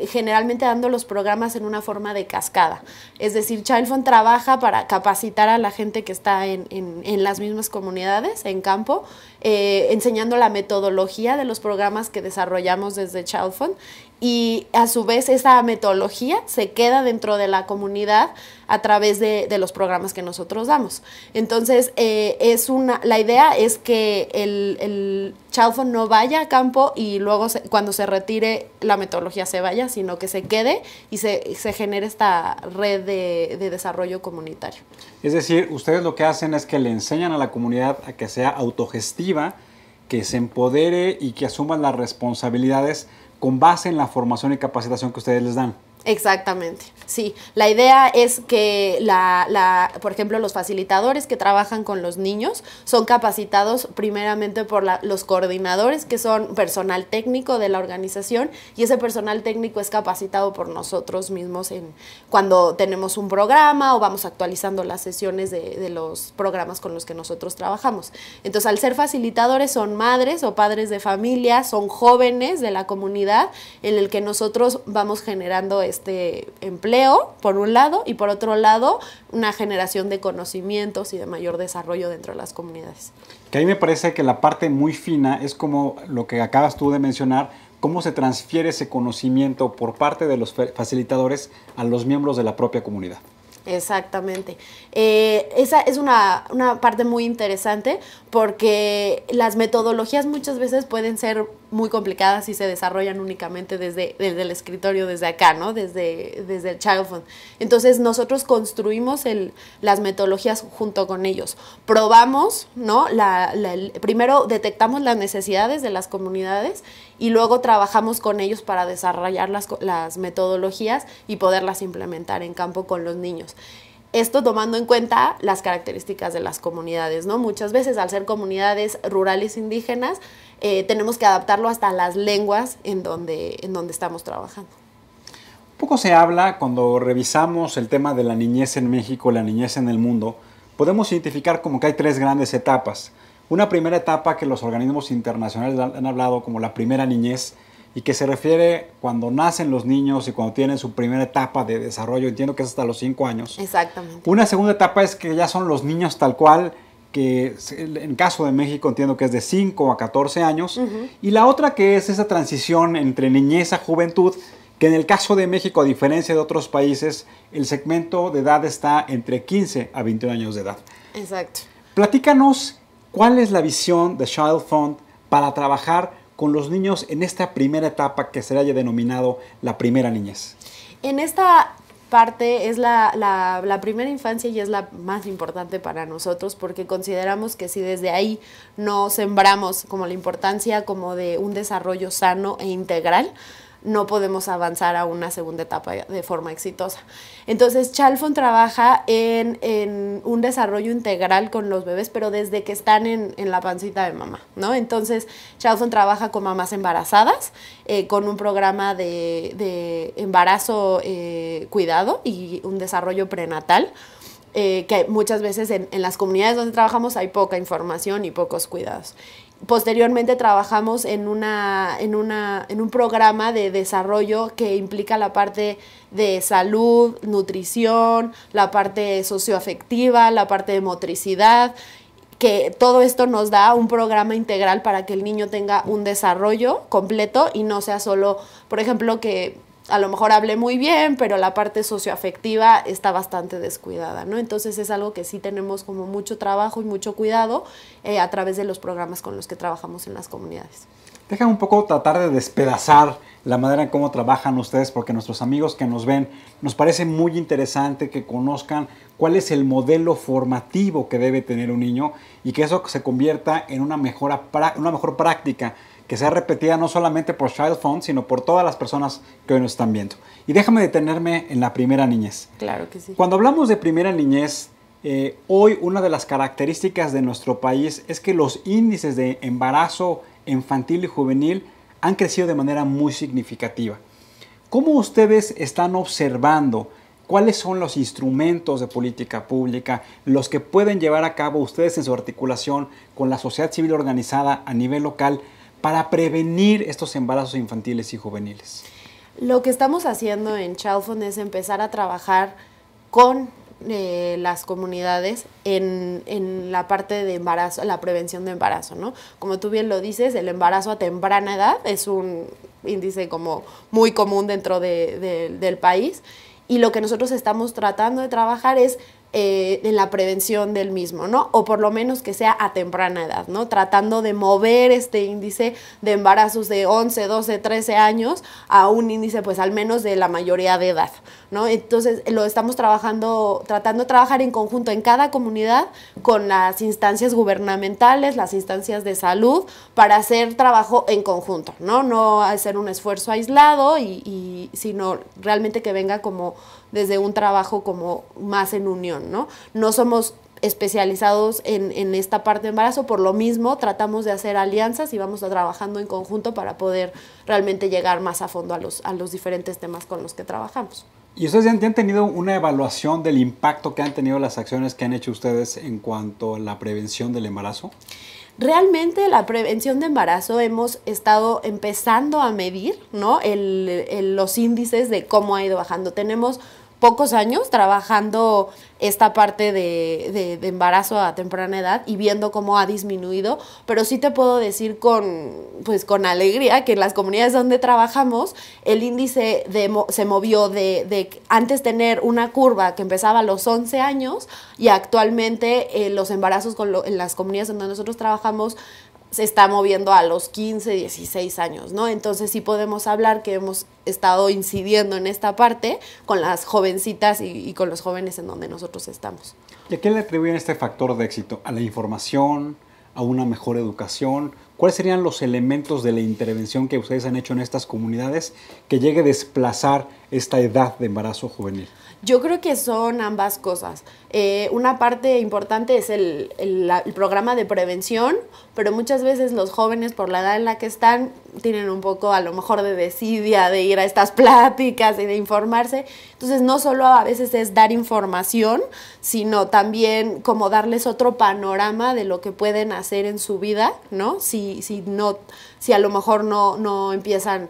generalmente dando los programas en una forma de cascada. Es decir, Child Fund trabaja para capacitar a la gente que está en las mismas comunidades, en campo, enseñando la metodología de los programas que desarrollamos desde Child Fund y a su vez esa metodología se queda dentro de la comunidad a través de los programas que nosotros damos. Entonces, la idea es que el Child Fund no vaya a campo y luego cuando se retire la metodología se vaya, sino que se quede y se genere esta red de desarrollo comunitario. Es decir, ustedes lo que hacen es que le enseñan a la comunidad a que sea autogestiva, que se empodere y que asuman las responsabilidades con base en la formación y capacitación que ustedes les dan. Exactamente, sí. La idea es que, por ejemplo, los facilitadores que trabajan con los niños son capacitados primeramente por los coordinadores, que son personal técnico de la organización, y ese personal técnico es capacitado por nosotros mismos cuando tenemos un programa o vamos actualizando las sesiones de los programas con los que nosotros trabajamos. Entonces, al ser facilitadores son madres o padres de familia, son jóvenes de la comunidad en el que nosotros vamos generando este empleo, por un lado, y por otro lado, una generación de conocimientos y de mayor desarrollo dentro de las comunidades. Que a mí me parece que la parte muy fina es como lo que acabas tú de mencionar, cómo se transfiere ese conocimiento por parte de los facilitadores a los miembros de la propia comunidad. Exactamente. Esa es una parte muy interesante porque las metodologías muchas veces pueden ser muy complicadas y se desarrollan únicamente desde el escritorio, desde acá, ¿no? Desde el Child Fund. Entonces nosotros construimos las metodologías junto con ellos. Probamos, ¿no? Primero detectamos las necesidades de las comunidades y luego trabajamos con ellos para desarrollar las metodologías y poderlas implementar en campo con los niños. Esto tomando en cuenta las características de las comunidades, ¿no? Muchas veces al ser comunidades rurales indígenas, tenemos que adaptarlo hasta las lenguas en donde estamos trabajando. Poco se habla cuando revisamos el tema de la niñez en México, la niñez en el mundo, podemos identificar como que hay tres grandes etapas. Una primera etapa que los organismos internacionales han hablado como la primera niñez, y que se refiere cuando nacen los niños y cuando tienen su primera etapa de desarrollo, entiendo que es hasta los 5 años. Exactamente. Una segunda etapa es que ya son los niños tal cual, que en caso de México entiendo que es de 5 a 14 años, y la otra que es esa transición entre niñez a juventud, que en el caso de México, a diferencia de otros países, el segmento de edad está entre 15 a 21 años de edad. Exacto. Platícanos cuál es la visión de Child Fund para trabajar con los niños en esta primera etapa que se haya denominado la primera niñez. En esta parte es la primera infancia y es la más importante para nosotros porque consideramos que si desde ahí no sembramos como la importancia como de un desarrollo sano e integral, no podemos avanzar a una segunda etapa de forma exitosa. Entonces, Child Fund trabaja en un desarrollo integral con los bebés, pero desde que están en la pancita de mamá, ¿no? Entonces, Child Fund trabaja con mamás embarazadas, con un programa de embarazo cuidado y un desarrollo prenatal, que muchas veces en las comunidades donde trabajamos hay poca información y pocos cuidados. Posteriormente trabajamos en un programa de desarrollo que implica la parte de salud, nutrición, la parte socioafectiva, la parte de motricidad, que todo esto nos da un programa integral para que el niño tenga un desarrollo completo y no sea solo, por ejemplo, que a lo mejor hable muy bien, pero la parte socioafectiva está bastante descuidada, ¿no? Entonces es algo que sí tenemos como mucho trabajo y mucho cuidado a través de los programas con los que trabajamos en las comunidades. Deja un poco tratar de despedazar la manera en cómo trabajan ustedes, porque nuestros amigos que nos ven, nos parece muy interesante que conozcan cuál es el modelo formativo que debe tener un niño y que eso se convierta en una mejor práctica que sea repetida no solamente por Child Fund, sino por todas las personas que hoy nos están viendo. Y déjame detenerme en la primera niñez. Claro que sí. Cuando hablamos de primera niñez, hoy una de las características de nuestro país es que los índices de embarazo infantil y juvenil han crecido de manera muy significativa. ¿Cómo ustedes están observando cuáles son los instrumentos de política pública, los que pueden llevar a cabo ustedes en su articulación con la sociedad civil organizada a nivel local para prevenir estos embarazos infantiles y juveniles? Lo que estamos haciendo en Child Fund es empezar a trabajar con las comunidades en la parte de embarazo, la prevención de embarazo, ¿no? Como tú bien lo dices, el embarazo a temprana edad es un índice como muy común dentro del país y lo que nosotros estamos tratando de trabajar es en la prevención del mismo, ¿no? O por lo menos que sea a temprana edad, ¿no? Tratando de mover este índice de embarazos de 11, 12, 13 años a un índice pues al menos de la mayoría de edad, ¿no? Entonces lo estamos tratando de trabajar en conjunto en cada comunidad con las instancias gubernamentales, las instancias de salud para hacer trabajo en conjunto, ¿no? No hacer un esfuerzo aislado sino realmente que venga como desde un trabajo como más en unión, ¿no? No somos especializados en esta parte de embarazo, por lo mismo tratamos de hacer alianzas y vamos trabajando en conjunto para poder realmente llegar más a fondo a los diferentes temas con los que trabajamos. ¿Y ustedes ya han tenido una evaluación del impacto que han tenido las acciones que han hecho ustedes en cuanto a la prevención del embarazo? Realmente la prevención de embarazo hemos estado empezando a medir, ¿no? Los índices de cómo ha ido bajando. Tenemos pocos años trabajando esta parte de embarazo a temprana edad y viendo cómo ha disminuido, pero sí te puedo decir con alegría que en las comunidades donde trabajamos el índice se movió de antes tener una curva que empezaba a los 11 años y actualmente los embarazos en las comunidades donde nosotros trabajamos se está moviendo a los 15, 16 años, ¿no? Entonces sí podemos hablar que hemos estado incidiendo en esta parte con las jovencitas y con los jóvenes en donde nosotros estamos. ¿Y a qué le atribuyen este factor de éxito? ¿A la información? ¿A una mejor educación? ¿Cuáles serían los elementos de la intervención que ustedes han hecho en estas comunidades que llegue a desplazar esta edad de embarazo juvenil? Yo creo que son ambas cosas. Una parte importante es el programa de prevención, pero muchas veces los jóvenes por la edad en la que están tienen un poco a lo mejor de desidia de ir a estas pláticas y de informarse. Entonces no solo a veces es dar información, sino también como darles otro panorama de lo que pueden hacer en su vida, ¿no? Si no si a lo mejor no empiezan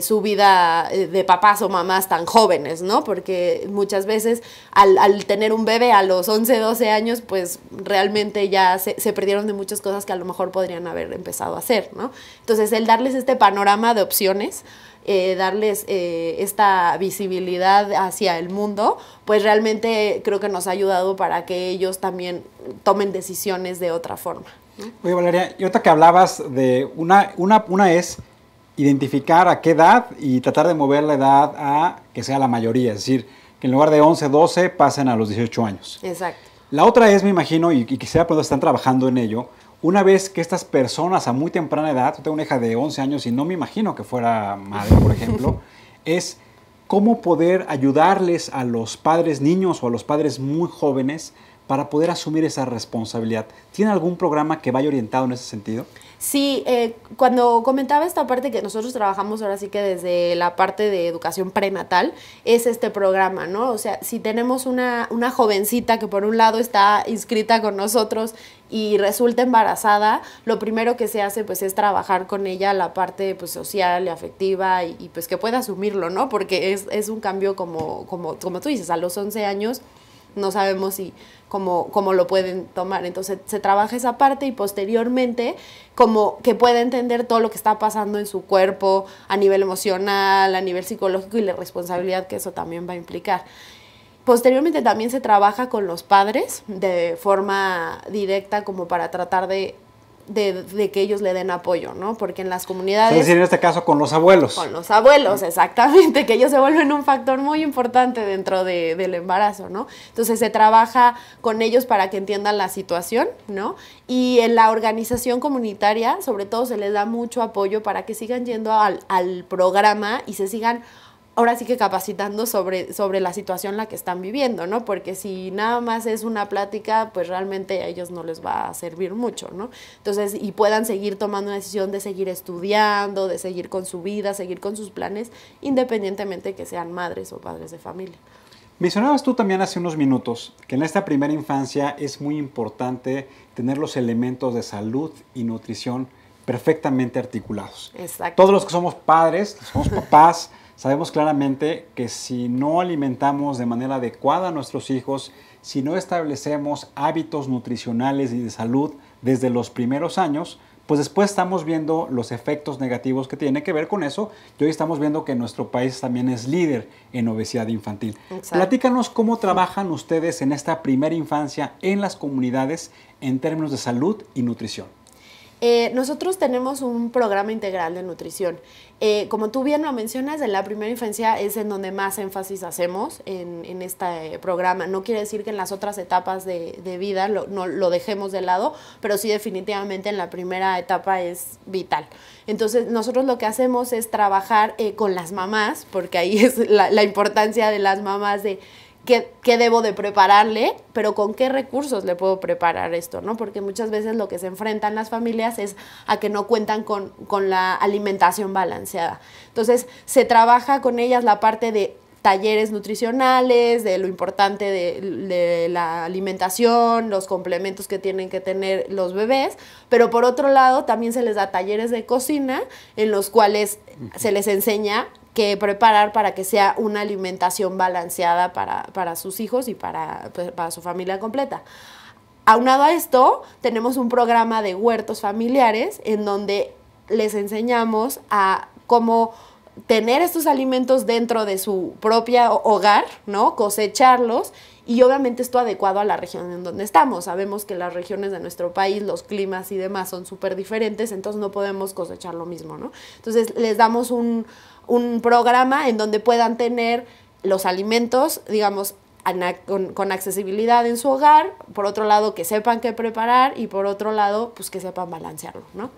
su vida de papás o mamás tan jóvenes, ¿no? Porque muchas veces al tener un bebé a los 11, 12 años, pues realmente ya se perdieron de muchas cosas que a lo mejor podrían haber empezado a hacer, ¿no? Entonces, el darles este panorama de opciones, darles esta visibilidad hacia el mundo, pues realmente creo que nos ha ayudado para que ellos también tomen decisiones de otra forma, ¿no? Oye, Valeria, y ahorita que hablabas de una es identificar a qué edad y tratar de mover la edad a que sea la mayoría, es decir, que en lugar de 11, 12 pasen a los 18 años. Exacto. La otra es, me imagino, y quisiera preguntar, están trabajando en ello, una vez que estas personas a muy temprana edad, yo tengo una hija de 11 años y no me imagino que fuera madre, por ejemplo, es cómo poder ayudarles a los padres niños o a los padres muy jóvenes para poder asumir esa responsabilidad. ¿Tiene algún programa que vaya orientado en ese sentido? Sí, cuando comentaba esta parte que nosotros trabajamos ahora sí que desde la parte de educación prenatal, es este programa, ¿no? O sea, si tenemos una jovencita que por un lado está inscrita con nosotros y resulta embarazada, lo primero que se hace pues es trabajar con ella la parte pues social y afectiva y pues que pueda asumirlo, ¿no? Porque es un cambio como tú dices, a los 11 años no sabemos si cómo lo pueden tomar. Entonces se trabaja esa parte y posteriormente como que pueda entender todo lo que está pasando en su cuerpo a nivel emocional, a nivel psicológico y la responsabilidad que eso también va a implicar. Posteriormente también se trabaja con los padres de forma directa como para tratar de que ellos le den apoyo, ¿no? Porque en las comunidades... Es decir, en este caso con los abuelos. Con los abuelos, exactamente, que ellos se vuelven un factor muy importante dentro del embarazo, ¿no? Entonces se trabaja con ellos para que entiendan la situación, ¿no? Y en la organización comunitaria, sobre todo, se les da mucho apoyo para que sigan yendo al programa y se sigan ahora sí que capacitando sobre la situación en la que están viviendo, ¿no? Porque si nada más es una plática, pues realmente a ellos no les va a servir mucho, ¿no? Entonces, y puedan seguir tomando una decisión de seguir estudiando, de seguir con su vida, seguir con sus planes, independientemente de que sean madres o padres de familia. Mencionabas tú también hace unos minutos que en esta primera infancia es muy importante tener los elementos de salud y nutrición perfectamente articulados. Exacto. Todos los que somos padres, somos papás, sabemos claramente que si no alimentamos de manera adecuada a nuestros hijos, si no establecemos hábitos nutricionales y de salud desde los primeros años, pues después estamos viendo los efectos negativos que tiene que ver con eso. Y hoy estamos viendo que nuestro país también es líder en obesidad infantil. Exacto. Platícanos cómo trabajan ustedes en esta primera infancia en las comunidades en términos de salud y nutrición. Nosotros tenemos un programa integral de nutrición. Como tú bien lo mencionas, en la primera infancia es en donde más énfasis hacemos en este programa. No quiere decir que en las otras etapas de vida no lo dejemos de lado, pero sí definitivamente en la primera etapa es vital. Entonces nosotros lo que hacemos es trabajar con las mamás, porque ahí es la importancia de las mamás de ¿Qué debo de prepararle? Pero ¿con qué recursos le puedo preparar esto? ¿No? Porque muchas veces lo que se enfrentan las familias es a que no cuentan con la alimentación balanceada. Entonces, se trabaja con ellas la parte de talleres nutricionales, de lo importante de la alimentación, los complementos que tienen que tener los bebés, pero por otro lado también se les da talleres de cocina en los cuales se les enseña qué preparar para que sea una alimentación balanceada para sus hijos y para su familia completa. Aunado a esto, tenemos un programa de huertos familiares en donde les enseñamos a cómo tener estos alimentos dentro de su propio hogar, ¿no? Cosecharlos y obviamente esto adecuado a la región en donde estamos. Sabemos que las regiones de nuestro país, los climas y demás son súper diferentes, entonces no podemos cosechar lo mismo, ¿no? Entonces les damos un programa en donde puedan tener los alimentos, digamos, con accesibilidad en su hogar, por otro lado que sepan qué preparar y por otro lado pues que sepan balancearlo, ¿no?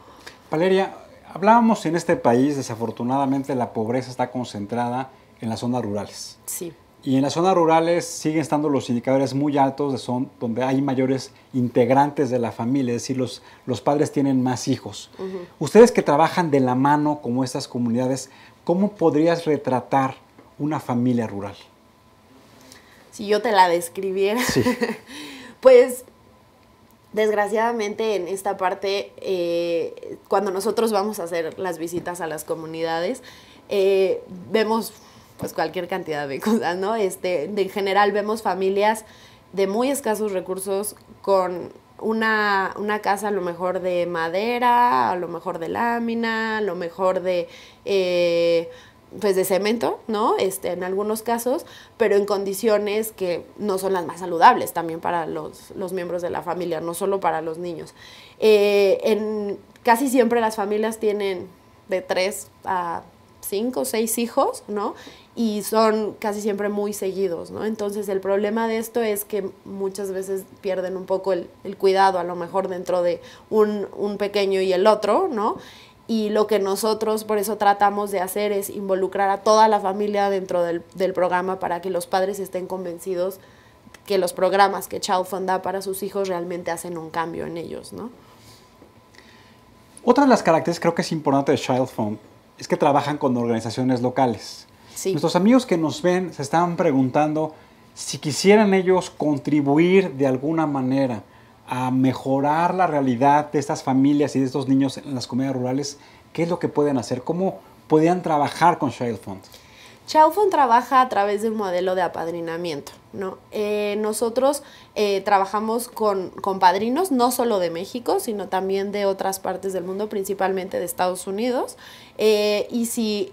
Valeria, hablábamos en este país, desafortunadamente la pobreza está concentrada en las zonas rurales. Sí. Y en las zonas rurales siguen estando los indicadores muy altos, donde hay mayores integrantes de la familia, es decir, los padres tienen más hijos. Uh-huh. Ustedes que trabajan de la mano como estas comunidades, ¿cómo podrías retratar una familia rural? Si yo te la describiera, sí. Pues Desgraciadamente en esta parte, cuando nosotros vamos a hacer las visitas a las comunidades, vemos pues cualquier cantidad de cosas, ¿no? En general vemos familias de muy escasos recursos con una casa a lo mejor de madera, a lo mejor de lámina, a lo mejor de pues de cemento, ¿no? En algunos casos, pero en condiciones que no son las más saludables también para los miembros de la familia, no solo para los niños. Casi siempre las familias tienen de 3 a 5 o 6 hijos, ¿no? Y son casi siempre muy seguidos, ¿no? Entonces el problema de esto es que muchas veces pierden un poco el cuidado, a lo mejor dentro de un pequeño y el otro, ¿no? Y lo que nosotros por eso tratamos de hacer es involucrar a toda la familia dentro del programa para que los padres estén convencidos que los programas que Child Fund da para sus hijos realmente hacen un cambio en ellos, ¿no? Otra de las características creo que es importante de Child Fund es que trabajan con organizaciones locales. Sí. Nuestros amigos que nos ven se estaban preguntando si quisieran ellos contribuir de alguna manera a mejorar la realidad de estas familias y de estos niños en las comunidades rurales, ¿qué es lo que pueden hacer? ¿Cómo podían trabajar con Child Fund? Child Fund trabaja a través de un modelo de apadrinamiento, ¿no? Nosotros trabajamos con padrinos, no solo de México, sino también de otras partes del mundo, principalmente de Estados Unidos. Y si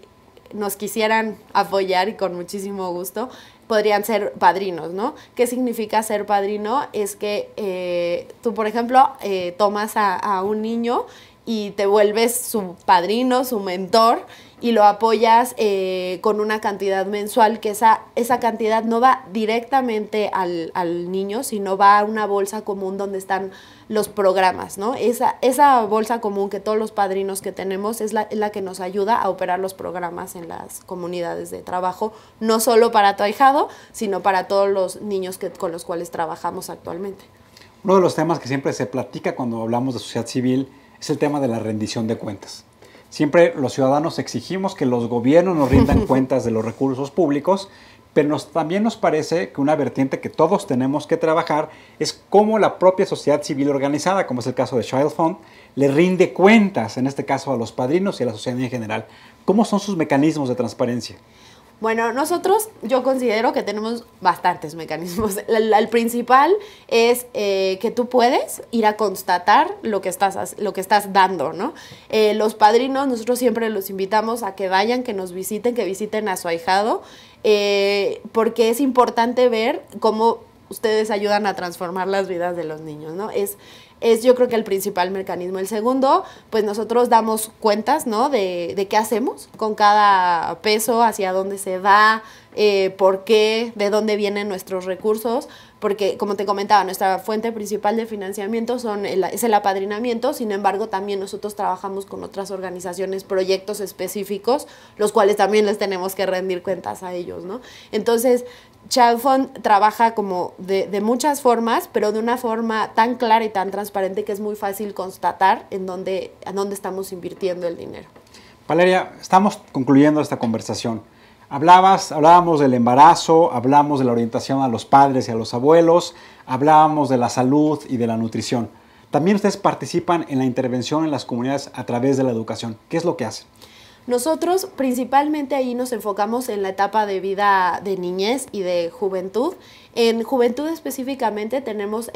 nos quisieran apoyar, y con muchísimo gusto, podrían ser padrinos, ¿no? ¿Qué significa ser padrino? Es que tú, por ejemplo, tomas a un niño y te vuelves su padrino, su mentor, y lo apoyas con una cantidad mensual, que esa cantidad no va directamente al niño, sino va a una bolsa común donde están los programas, ¿no? Esa bolsa común que todos los padrinos que tenemos es la que nos ayuda a operar los programas en las comunidades de trabajo, no solo para tu ahijado, sino para todos los niños con los cuales trabajamos actualmente. Uno de los temas que siempre se platica cuando hablamos de sociedad civil es el tema de la rendición de cuentas. Siempre los ciudadanos exigimos que los gobiernos nos rindan cuentas de los recursos públicos, pero también nos parece que una vertiente que todos tenemos que trabajar es cómo la propia sociedad civil organizada, como es el caso de Child Fund, le rinde cuentas, en este caso a los padrinos y a la sociedad en general. ¿Cómo son sus mecanismos de transparencia? Bueno, yo considero que tenemos bastantes mecanismos. El principal es que tú puedes ir a constatar lo que estás dando, ¿no? Los padrinos, nosotros siempre los invitamos a que vayan, que nos visiten, que visiten a su ahijado, porque es importante ver cómo ustedes ayudan a transformar las vidas de los niños, ¿no? Es yo creo que el principal mecanismo. El segundo, pues nosotros damos cuentas, ¿no? De qué hacemos con cada peso, hacia dónde se va, por qué, de dónde vienen nuestros recursos, porque como te comentaba, nuestra fuente principal de financiamiento es el apadrinamiento. Sin embargo, también nosotros trabajamos con otras organizaciones, proyectos específicos, los cuales también les tenemos que rendir cuentas a ellos, ¿no? Entonces, Child Fund trabaja como de muchas formas, pero de una forma tan clara y tan transparente que es muy fácil constatar a dónde estamos invirtiendo el dinero. Valeria, estamos concluyendo esta conversación. Hablábamos del embarazo, hablamos de la orientación a los padres y a los abuelos, hablábamos de la salud y de la nutrición. También ustedes participan en la intervención en las comunidades a través de la educación. ¿Qué es lo que hacen? Nosotros principalmente ahí nos enfocamos en la etapa de vida de niñez y de juventud. En juventud específicamente tenemos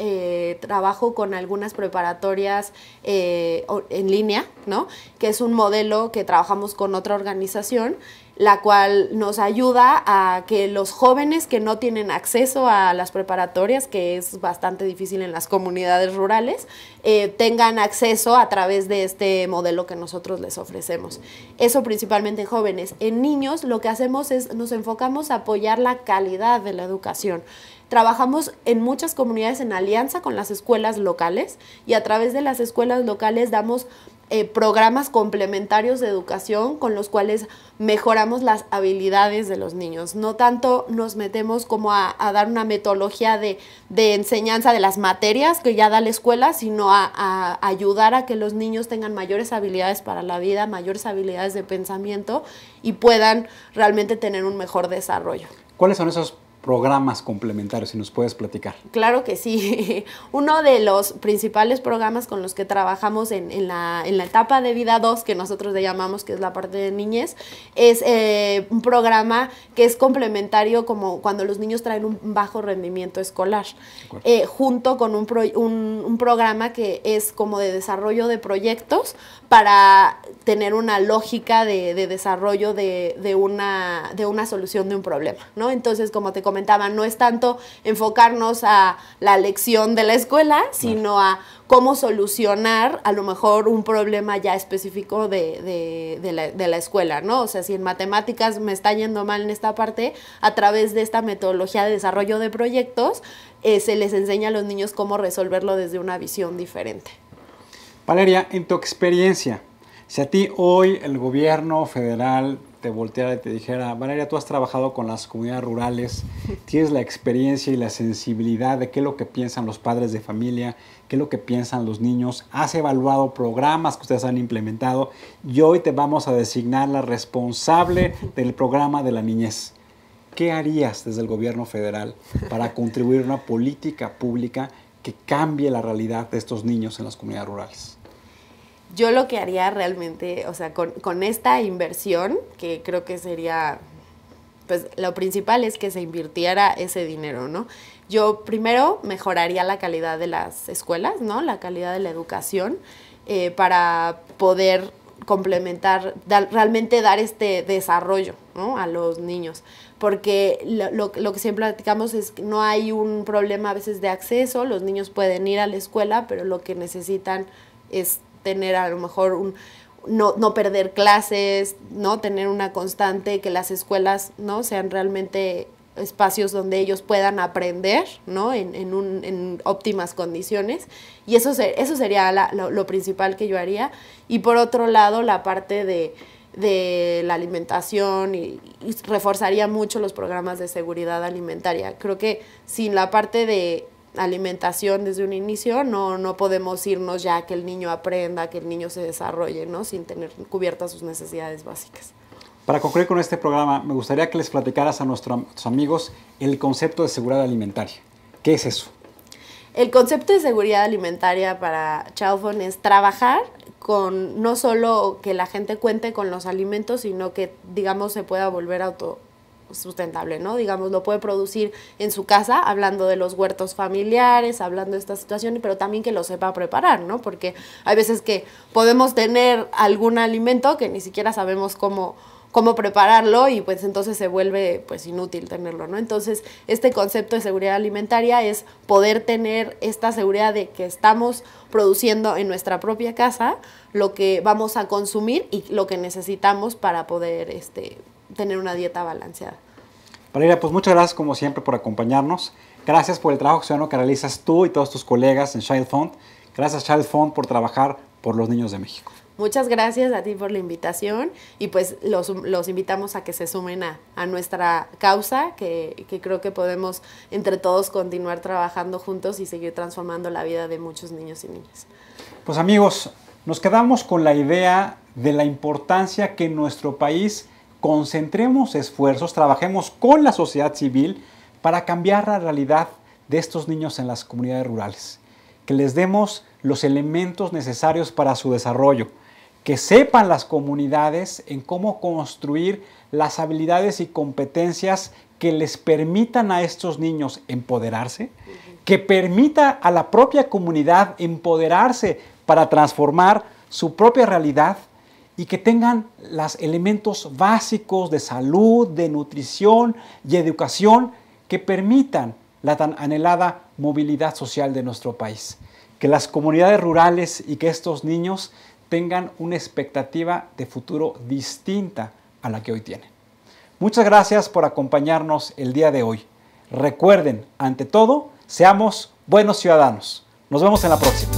trabajo con algunas preparatorias en línea, ¿no? Que es un modelo que trabajamos con otra organización, la cual nos ayuda a que los jóvenes que no tienen acceso a las preparatorias, que es bastante difícil en las comunidades rurales, tengan acceso a través de este modelo que nosotros les ofrecemos. Eso principalmente en jóvenes. En niños lo que hacemos es nos enfocamos a apoyar la calidad de la educación. Trabajamos en muchas comunidades en alianza con las escuelas locales y a través de las escuelas locales damos programas complementarios de educación con los cuales mejoramos las habilidades de los niños. No tanto nos metemos como a dar una metodología de enseñanza de las materias que ya da la escuela, sino a ayudar a que los niños tengan mayores habilidades para la vida, mayores habilidades de pensamiento y puedan realmente tener un mejor desarrollo. ¿Cuáles son esos programas complementarios, si nos puedes platicar. Claro que sí. Uno de los principales programas con los que trabajamos en la etapa de vida 2, que nosotros le llamamos, que es la parte de niñez, es un programa que es complementario como cuando los niños traen un bajo rendimiento escolar, junto con un programa que es como de desarrollo de proyectos para tener una lógica de desarrollo de una solución de un problema, ¿no? Entonces, como te comentaba, no es tanto enfocarnos a la lección de la escuela, sino a cómo solucionar a lo mejor un problema ya específico de la escuela, ¿no? O sea, si en matemáticas me está yendo mal en esta parte, a través de esta metodología de desarrollo de proyectos, se les enseña a los niños cómo resolverlo desde una visión diferente. Valeria, en tu experiencia, si a ti hoy el gobierno federal te volteara y te dijera, Valeria, tú has trabajado con las comunidades rurales, tienes la experiencia y la sensibilidad de qué es lo que piensan los padres de familia, qué es lo que piensan los niños, has evaluado programas que ustedes han implementado y hoy te vamos a designar la responsable del programa de la niñez. ¿Qué harías desde el gobierno federal para contribuir a una política pública que cambie la realidad de estos niños en las comunidades rurales? Yo lo que haría realmente, o sea, con esta inversión, que creo que sería, pues lo principal es que se invirtiera ese dinero, ¿no? Yo primero mejoraría la calidad de las escuelas, ¿no? La calidad de la educación, para poder complementar, realmente dar este desarrollo, ¿no? A los niños. Porque lo que siempre platicamos es que no hay un problema a veces de acceso, los niños pueden ir a la escuela, pero lo que necesitan es tener a lo mejor no perder clases, ¿no? Tener una constante, que las escuelas, ¿no? Sean realmente espacios donde ellos puedan aprender, ¿no? En óptimas condiciones. Y eso sería lo principal que yo haría. Y por otro lado, la parte de la alimentación y reforzaría mucho los programas de seguridad alimentaria. Creo que sin la parte de alimentación desde un inicio no podemos irnos ya a que el niño aprenda, que el niño se desarrolle, ¿no? Sin tener cubiertas sus necesidades básicas. Para concluir con este programa, me gustaría que les platicaras a nuestros amigos el concepto de seguridad alimentaria. ¿Qué es eso? El concepto de seguridad alimentaria para Childfund es trabajar con no solo que la gente cuente con los alimentos, sino que, digamos, se pueda volver autosustentable, ¿no? Digamos, lo puede producir en su casa, hablando de los huertos familiares, hablando de esta situación, pero también que lo sepa preparar, ¿no? Porque hay veces que podemos tener algún alimento que ni siquiera sabemos cómo prepararlo y pues entonces se vuelve pues inútil tenerlo, ¿no? Entonces, este concepto de seguridad alimentaria es poder tener esta seguridad de que estamos produciendo en nuestra propia casa lo que vamos a consumir y lo que necesitamos para poder tener una dieta balanceada. Valeria, pues muchas gracias como siempre por acompañarnos. Gracias por el trabajo ciudadano que realizas tú y todos tus colegas en Childfund. Gracias Childfund por trabajar por los niños de México. Muchas gracias a ti por la invitación y pues los invitamos a que se sumen a nuestra causa, que creo que podemos entre todos continuar trabajando juntos y seguir transformando la vida de muchos niños y niñas. Pues amigos, nos quedamos con la idea de la importancia que en nuestro país concentremos esfuerzos, trabajemos con la sociedad civil para cambiar la realidad de estos niños en las comunidades rurales, que les demos los elementos necesarios para su desarrollo, que sepan las comunidades en cómo construir las habilidades y competencias que les permitan a estos niños empoderarse, que permita a la propia comunidad empoderarse para transformar su propia realidad y que tengan los elementos básicos de salud, de nutrición y educación que permitan la tan anhelada movilidad social de nuestro país. Que las comunidades rurales y que estos niños tengan una expectativa de futuro distinta a la que hoy tienen. Muchas gracias por acompañarnos el día de hoy. Recuerden, ante todo, seamos buenos ciudadanos. Nos vemos en la próxima.